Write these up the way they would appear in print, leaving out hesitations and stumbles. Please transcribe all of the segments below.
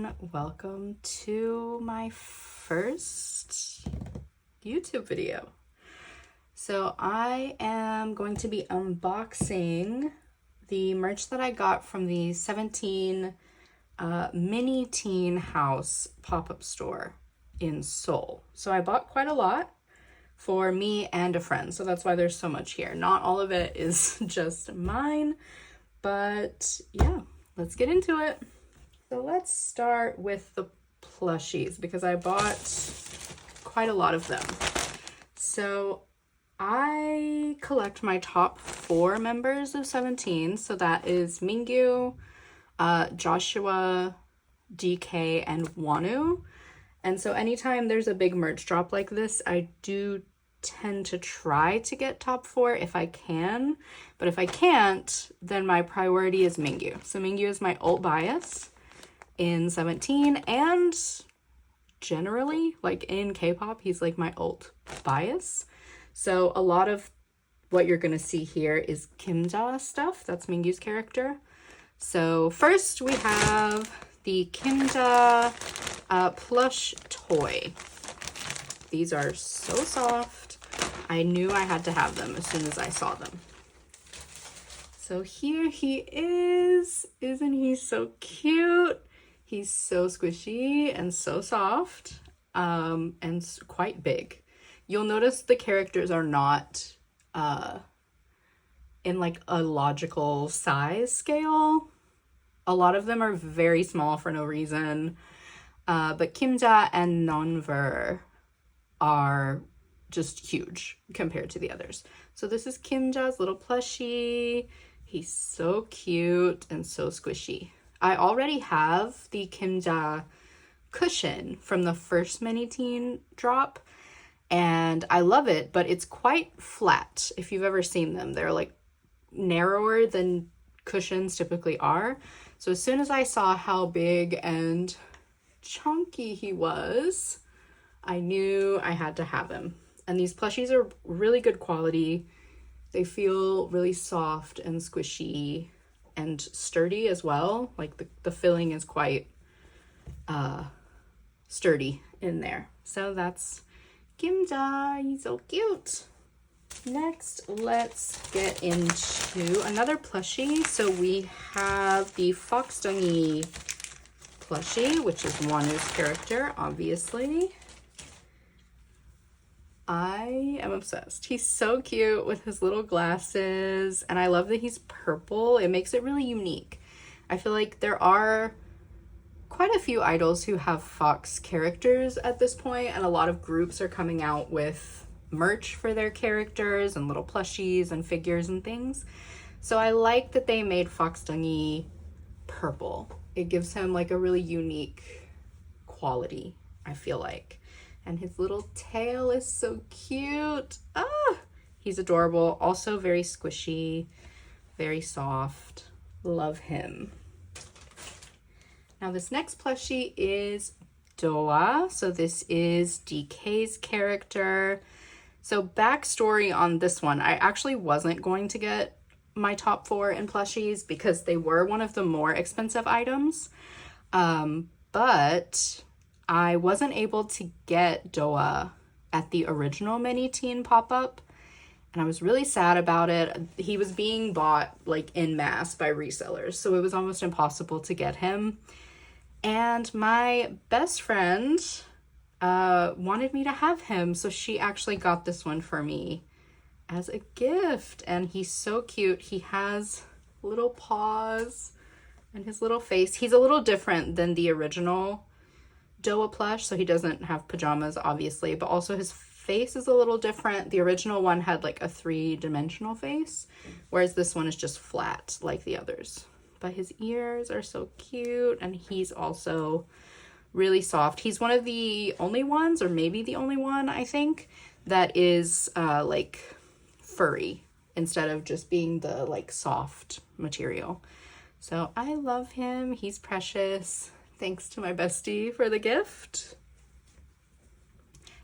everyone, welcome to my first YouTube video. So I am going to be unboxing the merch that I got from the 17 Miniteen House pop-up store in Seoul. So I bought quite a lot for me and a friend, so that's why there's so much here. Not all of it is just mine, but yeah, let's get into it. So let's start with the plushies because I bought quite a lot of them. So I collect my top 4 members of 17. So that is Mingyu, Joshua, DK, and Wonu. And so anytime there's a big merch drop like this, I do tend to try to get top 4 if I can. But if I can't, then my priority is Mingyu. So Mingyu is my ult bias in 17, and generally, like in K-pop, he's like my ult bias. So a lot of what you're gonna see here is Kimja stuff. That's Mingyu's character. So first we have the Kimja plush toy. These are so soft. I knew I had to have them as soon as I saw them. So here he is. Isn't he so cute? He's so squishy and so soft, and quite big. You'll notice the characters are not in like a logical size scale. A lot of them are very small for no reason, but Kimja and Nonver are just huge compared to the others. So this is Kimja's little plushie. He's so cute and so squishy. I already have the Kimja cushion from the first Miniteen drop, and I love it, but it's quite flat. If you've ever seen them, they're like narrower than cushions typically are. So as soon as I saw how big and chunky he was, I knew I had to have him. And these plushies are really good quality. They feel really soft and squishy and sturdy as well. Like the filling is quite sturdy in there. So that's Kimja. He's so cute. Next, let's get into another plushie. So we have the Foxdungy plushie, which is Wanu's character, obviously. I am obsessed. He's so cute with his little glasses, and I love that he's purple. It makes it really unique. I feel like there are quite a few idols who have Fox characters at this point, and a lot of groups are coming out with merch for their characters and little plushies and figures and things. So I like that they made Foxdungy purple. It gives him like a really unique quality, I feel like. And his little tail is so cute. He's adorable. Also very squishy, very soft. Love him. Now this next plushie is Doa. So this is DK's character. So backstory on this one, I actually wasn't going to get my top 4 in plushies because they were one of the more expensive items. But I wasn't able to get Doa at the original Miniteen pop-up, and I was really sad about it. He was being bought like en masse by resellers, so it was almost impossible to get him. And my best friend wanted me to have him, so she actually got this one for me as a gift, and he's so cute. He has little paws and his little face. He's a little different than the original Doa plush, so he doesn't have pajamas obviously, but also his face is a little different. The original one had like a 3-dimensional face, whereas this one is just flat like the others. But his ears are so cute, and he's also really soft. He's one of the only ones, or maybe the only one, I think, that is like furry instead of just being the like soft material. So I love him. He's precious. Thanks to my bestie for the gift.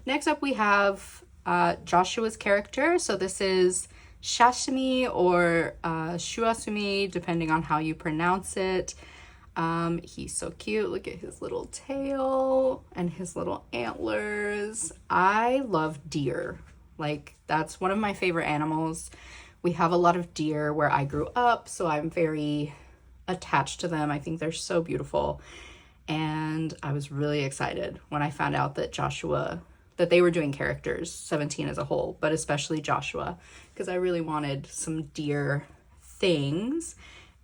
Next up we have Joshua's character. So this is Shashimi or Shuasumi, depending on how you pronounce it. He's so cute. Look at his little tail and his little antlers. I love deer. Like, that's one of my favorite animals. We have a lot of deer where I grew up, so I'm very attached to them. I think they're so beautiful. And I was really excited when I found out that that they were doing characters, 17 as a whole, but especially Joshua, because I really wanted some deer things.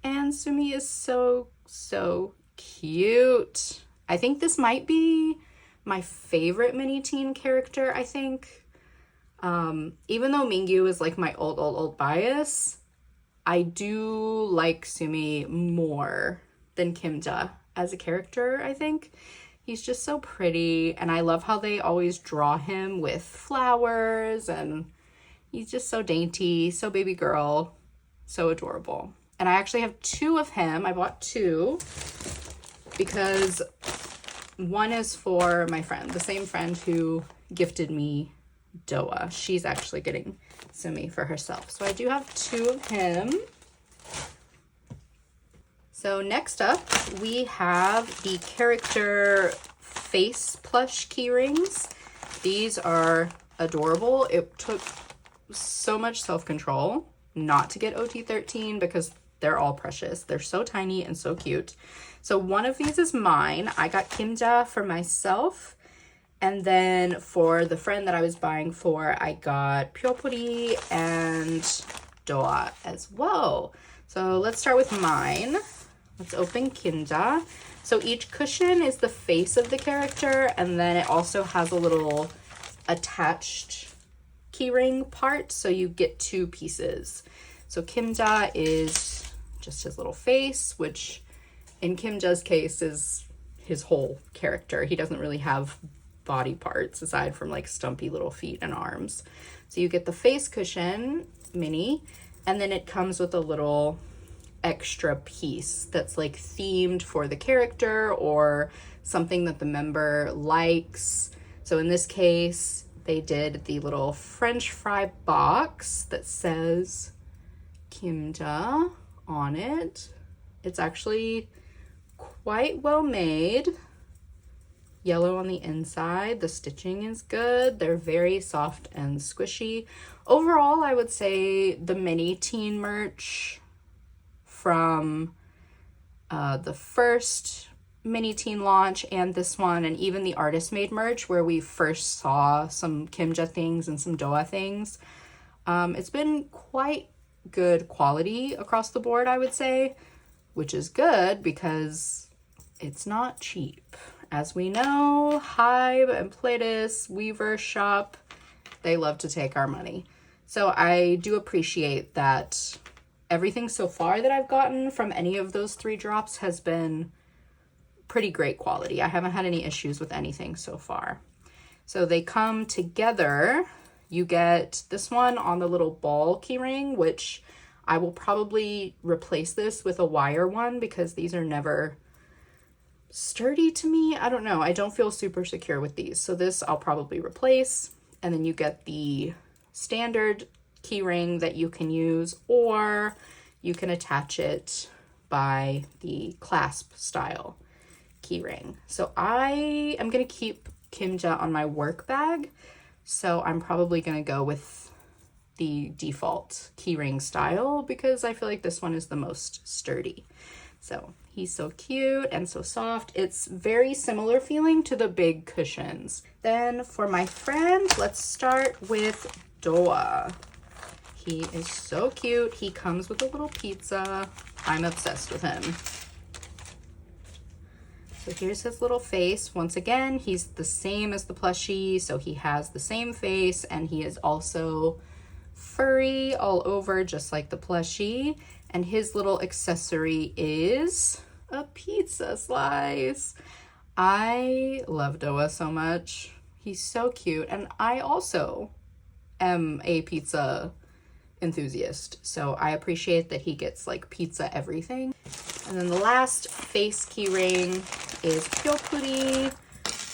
And Sumi is so cute. I think this might be my favorite Miniteen character, I think. Even though Mingyu is like my old bias, I do like Sumi more than Kimja as a character, I think. He's just so pretty, and I love how they always draw him with flowers, and he's just so dainty, so baby girl, so adorable. And I actually have 2 of him. I bought 2 because one is for my friend, the same friend who gifted me Doa. She's actually getting Sumi for herself. So I do have 2 of him. So next up, we have the character face plush key rings. These are adorable. It took so much self-control not to get OT13 because they're all precious. They're so tiny and so cute. So one of these is mine. I got Kimja for myself. And then for the friend that I was buying for, I got Pyopuri and Doa as well. So let's start with mine. Let's open Kimja. So each cushion is the face of the character, and then it also has a little attached keyring part, so you get 2 pieces. So Kimja is just his little face, which in Kimja's case is his whole character. He doesn't really have body parts aside from like stumpy little feet and arms. So you get the face cushion mini, and then it comes with a little extra piece that's like themed for the character or something that the member likes. So in this case, they did the little French fry box that says Kimja on it. It's actually quite well made. Yellow on the inside. The stitching is good. They're very soft and squishy. Overall, I would say the Miniteen merch from the first Miniteen launch and this one, and even the artist made merch where we first saw some Kimja things and some Doa things, it's been quite good quality across the board, I would say, which is good because it's not cheap. As we know, Hybe and Platis, Weaver Shop, they love to take our money. So I do appreciate that everything so far that I've gotten from any of those 3 drops has been pretty great quality. I haven't had any issues with anything so far. So they come together. You get this one on the little ball keyring, which I will probably replace this with a wire one because these are never sturdy to me. I don't know. I don't feel super secure with these. So this I'll probably replace. And then you get the standard keyring that you can use, or you can attach it by the clasp style keyring. So I am going to keep Kimja on my work bag. So I'm probably going to go with the default keyring style because I feel like this one is the most sturdy. So he's so cute and so soft. It's very similar feeling to the big cushions. Then for my friend, let's start with Doa. He is so cute. He comes with a little pizza. I'm obsessed with him. So here's his little face. Once again, he's the same as the plushie. So he has the same face, and he is also furry all over, just like the plushie. And his little accessory is a pizza slice. I love Doa so much. He's so cute. And I also am a pizza enthusiast, so I appreciate that he gets like pizza everything. And then the last face keyring is Pyopuri,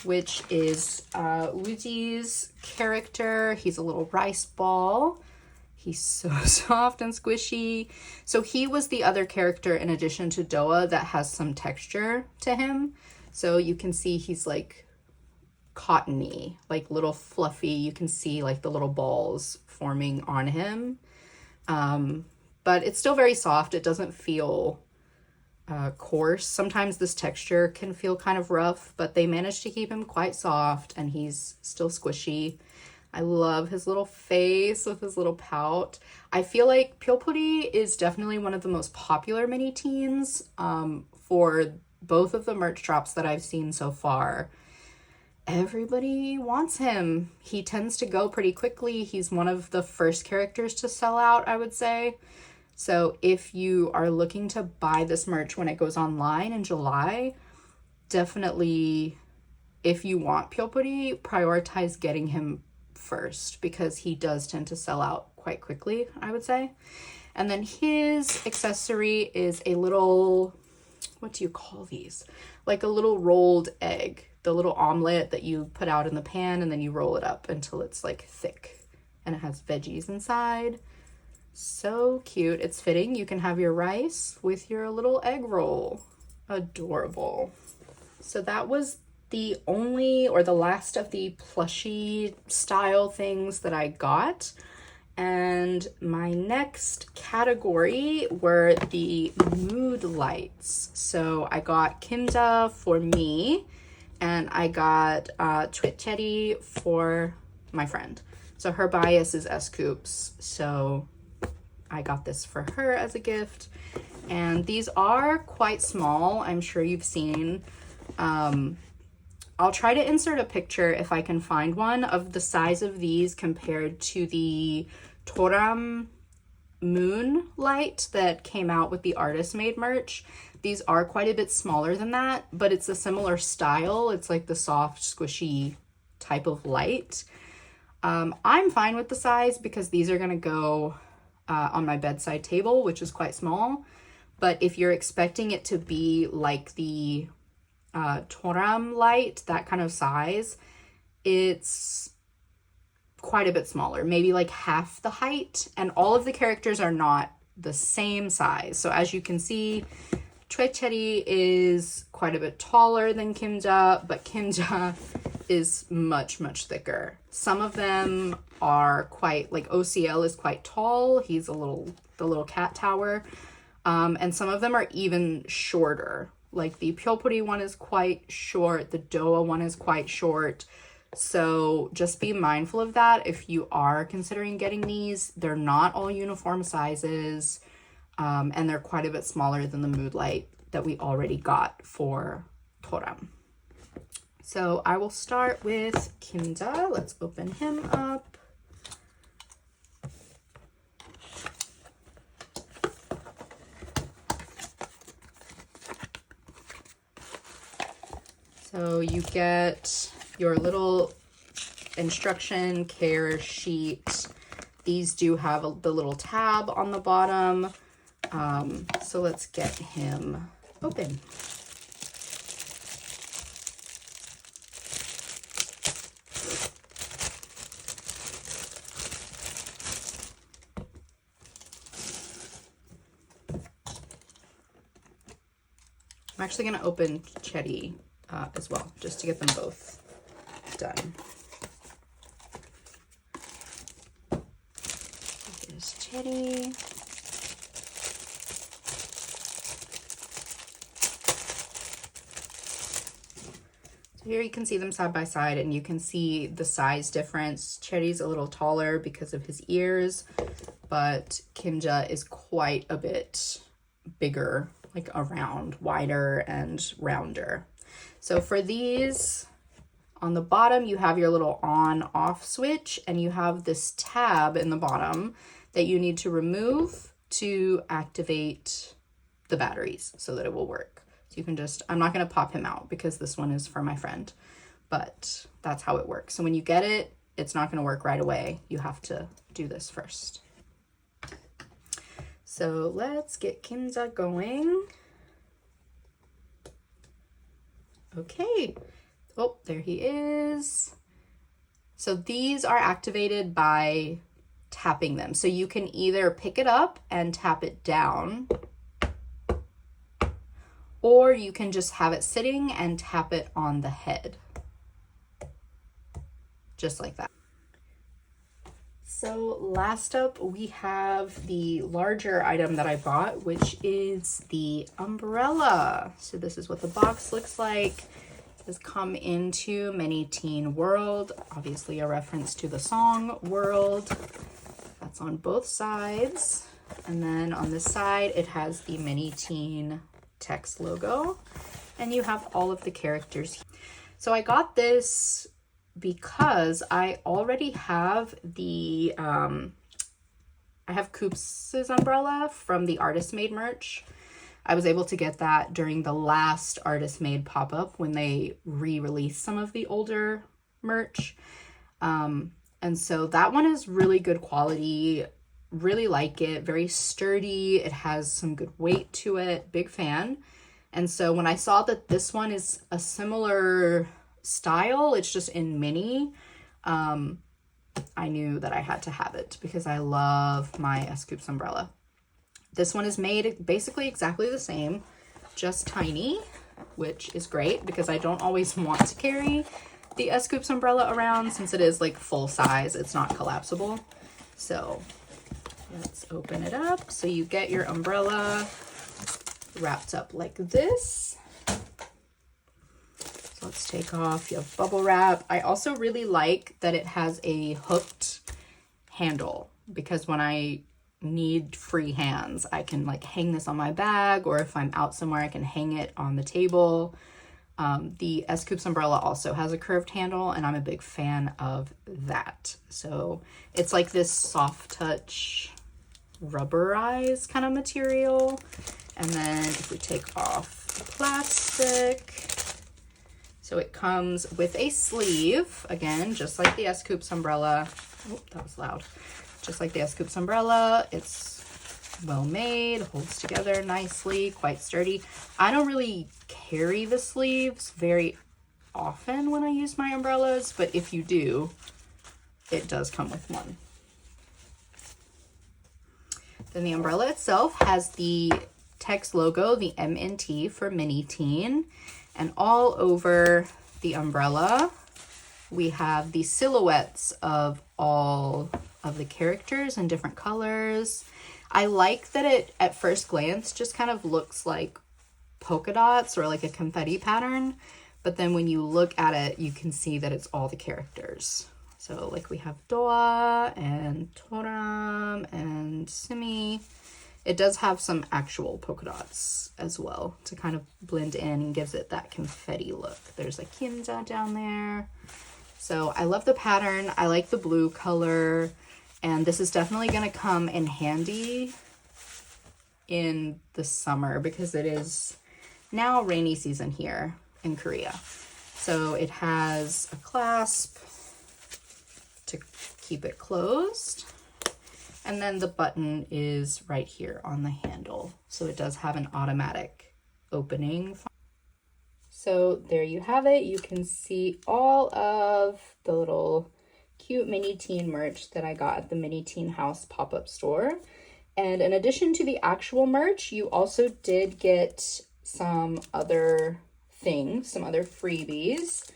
which is Wuji's character. He's a little rice ball. He's so soft and squishy. So he was the other character in addition to Doa that has some texture to him. So you can see he's like cottony, like little fluffy. You can see like the little balls forming on him. But it's still very soft. It doesn't feel coarse. Sometimes this texture can feel kind of rough, but they managed to keep him quite soft and he's still squishy. I love his little face with his little pout. I feel like Pyeolpuri is definitely one of the most popular mini teens for both of the merch drops that I've seen so far. Everybody wants him. He tends to go pretty quickly. He's one of the first characters to sell out, I would say. So if you are looking to buy this merch when it goes online in July, definitely, if you want Pyeolpuri, prioritize getting him first because he does tend to sell out quite quickly, I would say. And then his accessory is a little, what do you call these? Like a little rolled egg, the little omelet that you put out in the pan and then you roll it up until it's like thick and it has veggies inside. So cute. It's fitting. You can have your rice with your little egg roll. Adorable. So that was the only or the last of the plushie style things that I got. And my next category were the mood lights. So I got Kimja for me and I got Twitchetty for my friend. So her bias is S-Coops. So I got this for her as a gift. And these are quite small. I'm sure you've seen. I'll try to insert a picture if I can find one of the size of these compared to the Toram moon light that came out with the artist made merch. These are quite a bit smaller than that, but it's a similar style. It's like the soft, squishy type of light. I'm fine with the size because these are gonna go on my bedside table, which is quite small. But if you're expecting it to be like the Toram light, that kind of size, it's quite a bit smaller, maybe like half the height, and all of the characters are not the same size. So as you can see, Twitchetty is quite a bit taller than Kimja, but Kimja is much, much thicker. Some of them are quite, like OCL is quite tall. He's the little cat tower. And some of them are even shorter. Like the Pyeolpuri one is quite short. The Doa one is quite short. So just be mindful of that if you are considering getting these. They're not all uniform sizes. And they're quite a bit smaller than the mood light that we already got for Toram. So I will start with Kimja. Let's open him up. So you get your little instruction care sheet. These do have the little tab on the bottom. So let's get him open. I'm actually going to open Chetty as well, just to get them both done. Here's Chetty. So here you can see them side by side, and you can see the size difference. Chetty's a little taller because of his ears, but Kimja is quite a bit bigger, like around, wider and rounder. So for these, on the bottom, you have your little on-off switch, and you have this tab in the bottom that you need to remove to activate the batteries so that it will work. So you can just, I'm not going to pop him out because this one is for my friend, but that's how it works. So when you get it, it's not going to work right away. You have to do this first. So let's get Kimja going. Okay. Oh, there he is. So these are activated by tapping them. So you can either pick it up and tap it down, or you can just have it sitting and tap it on the head. Just like that. So last up, we have the larger item that I bought, which is the umbrella. So this is what the box looks like. It has come into Miniteen World, obviously a reference to the song World. That's on both sides. And then on this side, it has the Miniteen text logo, and you have all of the characters. So I got this because I already have the, I have Coops's umbrella from the Artist Made merch. I was able to get that during the last Artist Made pop-up when they re-released some of the older merch. And so that one is really good quality, really like it, very sturdy. It has some good weight to it, big fan. And so when I saw that this one is a similar style, it's just in mini, I knew that I had to have it because I love my Scoops umbrella. This one is made basically exactly the same, just tiny, which is great because I don't always want to carry the Scoops umbrella around since it is like full size. It's not collapsible. So let's open it up. So you get your umbrella wrapped up like this. So let's take off, you have bubble wrap. I also really like that it has a hooked handle because when I need free hands, I can like hang this on my bag, or if I'm out somewhere, I can hang it on the table. The Scoops umbrella also has a curved handle, and I'm a big fan of that. So it's like this soft touch rubberized kind of material. And then if we take off the plastic, so it comes with a sleeve, again, just like the Scoops umbrella. Oh, that was loud. Just like the Scoops umbrella, it's well made, holds together nicely, quite sturdy. I don't really carry the sleeves very often when I use my umbrellas, but if you do, it does come with one. Then the umbrella itself has the text logo, the MNT for Miniteen, and all over the umbrella we have the silhouettes of all of the characters in different colors. I like that it at first glance just kind of looks like polka dots or like a confetti pattern, but then when you look at it you can see that it's all the characters. So like we have Doa and Toram and Simi. It does have some actual polka dots as well to kind of blend in and gives it that confetti look. There's a Kinza down there. So I love the pattern. I like the blue color, and this is definitely going to come in handy in the summer because it is now rainy season here in Korea. So it has a clasp to keep it closed. And then the button is right here on the handle. So it does have an automatic opening. So there you have it. You can see all of the little cute Miniteen merch that I got at the Miniteen House pop-up store. And in addition to the actual merch, you also did get some other things, some other freebies.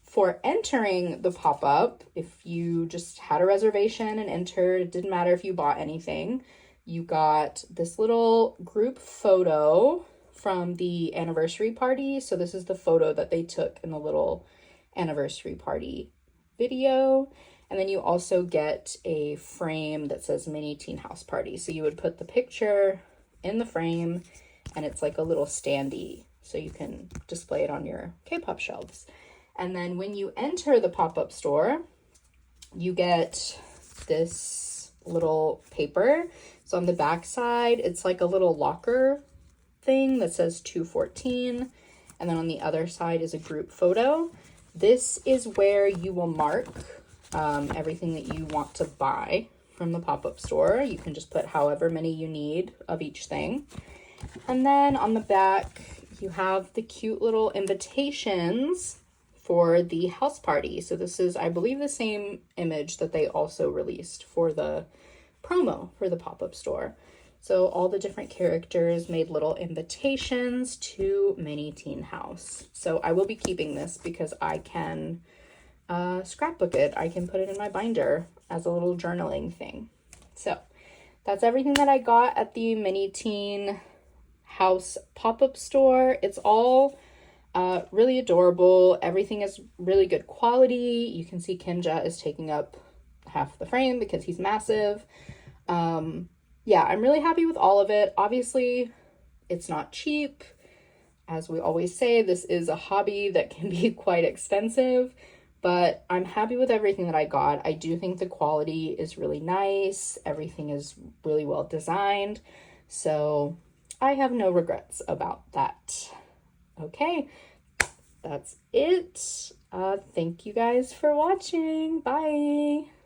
For entering the pop-up, if you just had a reservation and entered, it didn't matter if you bought anything, you got this little group photo from the anniversary party. So this is the photo that they took in the little anniversary party video. And then you also get a frame that says Miniteen House Party. So you would put the picture in the frame and it's like a little standee. So you can display it on your K-pop shelves. And then when you enter the pop-up store, you get this little paper. So on the back side, it's like a little locker thing that says 214. And then on the other side is a group photo. This is where you will mark everything that you want to buy from the pop-up store. You can just put however many you need of each thing. And then on the back, you have the cute little invitations for the house party. So this is, I believe, the same image that they also released for the promo for the pop-up store. So all the different characters made little invitations to Miniteen House. So I will be keeping this because I can scrapbook it. I can put it in my binder as a little journaling thing. So that's everything that I got at the Miniteen House pop-up store. It's all really adorable. Everything is really good quality. You can see Kimja is taking up half the frame because he's massive. Yeah, I'm really happy with all of it. Obviously, it's not cheap. As we always say, this is a hobby that can be quite expensive, but I'm happy with everything that I got. I do think the quality is really nice. Everything is really well designed. So I have no regrets about that. Okay, that's it. Thank you guys for watching. Bye.